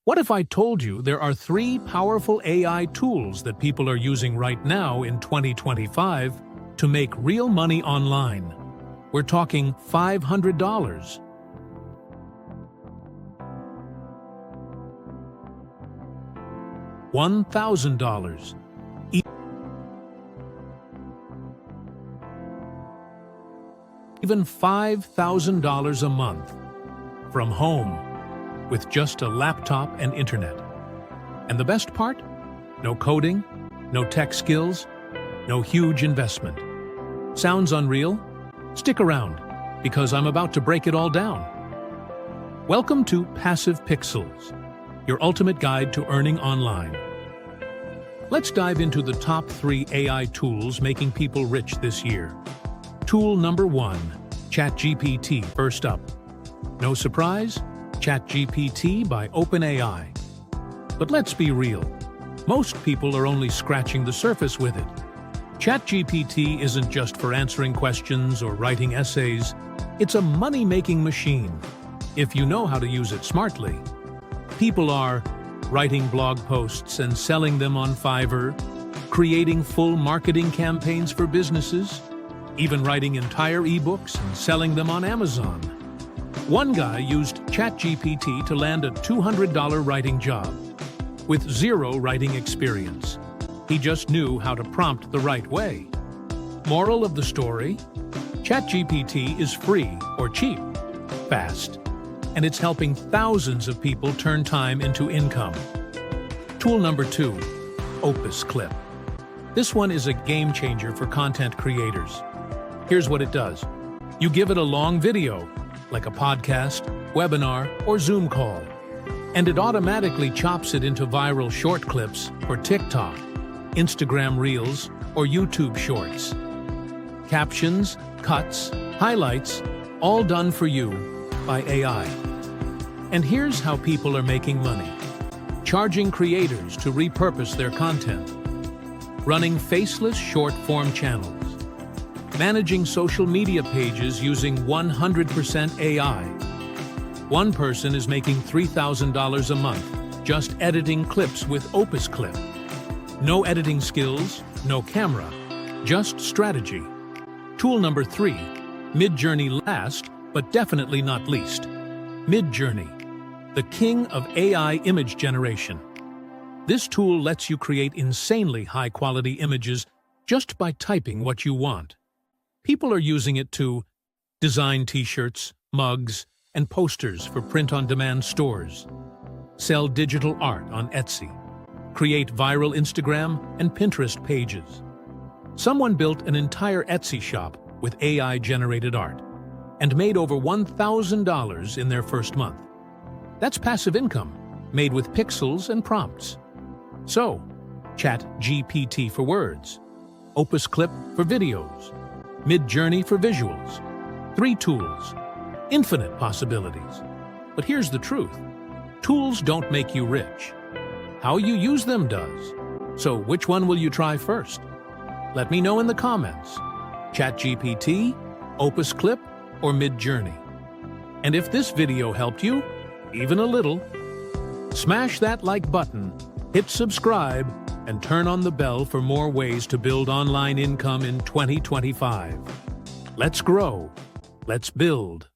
What if I told you there are 3 powerful AI tools that people are using right now in 2025 to make real money online? We're talking $500. $1,000. Even $5,000 a month. From home, with just a laptop and internet. And the best part? No coding, no tech skills, no huge investment. Sounds unreal? Stick around, because I'm about to break it all down. Welcome to Passive Pixelz, your ultimate guide to earning online. Let's dive into the top 3 AI tools making people rich this year. Tool number 1, ChatGPT. First up. No surprise, ChatGPT by OpenAI. But let's be real, most people are only scratching the surface with it. ChatGPT isn't just for answering questions or writing essays, it's a money-making machine, if you know how to use it smartly. People are writing blog posts and selling them on Fiverr, creating full marketing campaigns for businesses, even writing entire ebooks and selling them on Amazon. One guy used ChatGPT to land a $200 writing job, with 0 writing experience. He just knew how to prompt the right way. Moral of the story? ChatGPT is free or cheap, fast, and it's helping thousands of people turn time into income. Tool number 2, Opus Clip. This one is a game changer for content creators. Here's what it does. You give it a long video, like a podcast, webinar, or Zoom call, and it automatically chops it into viral short clips for TikTok, Instagram Reels, or YouTube Shorts. Captions, cuts, highlights, all done for you by AI. And here's how people are making money. Charging creators to repurpose their content. Running faceless short-form channels. Managing social media pages using 100% AI. One person is making $3,000 a month just editing clips with Opus Clip. No editing skills, no camera, just strategy. Tool number 3, Midjourney. Last, but definitely not least. Midjourney, the king of AI image generation. This tool lets you create insanely high-quality images just by typing what you want. People are using it to design t-shirts, mugs, and posters for print-on-demand stores, sell digital art on Etsy, create viral Instagram and Pinterest pages. Someone built an entire Etsy shop with AI-generated art and made over $1,000 in their first month. That's passive income, made with pixels and prompts. So, ChatGPT for words, Opus Clip for videos, Midjourney for visuals. 3 tools, infinite possibilities. But here's the truth. Tools don't make you rich. How you use them does. So which one will you try first? Let me know in the comments. ChatGPT, Opus Clip, or Midjourney. And if this video helped you, even a little, smash that like button, hit subscribe, and turn on the bell for more ways to build online income in 2025. Let's grow. Let's build.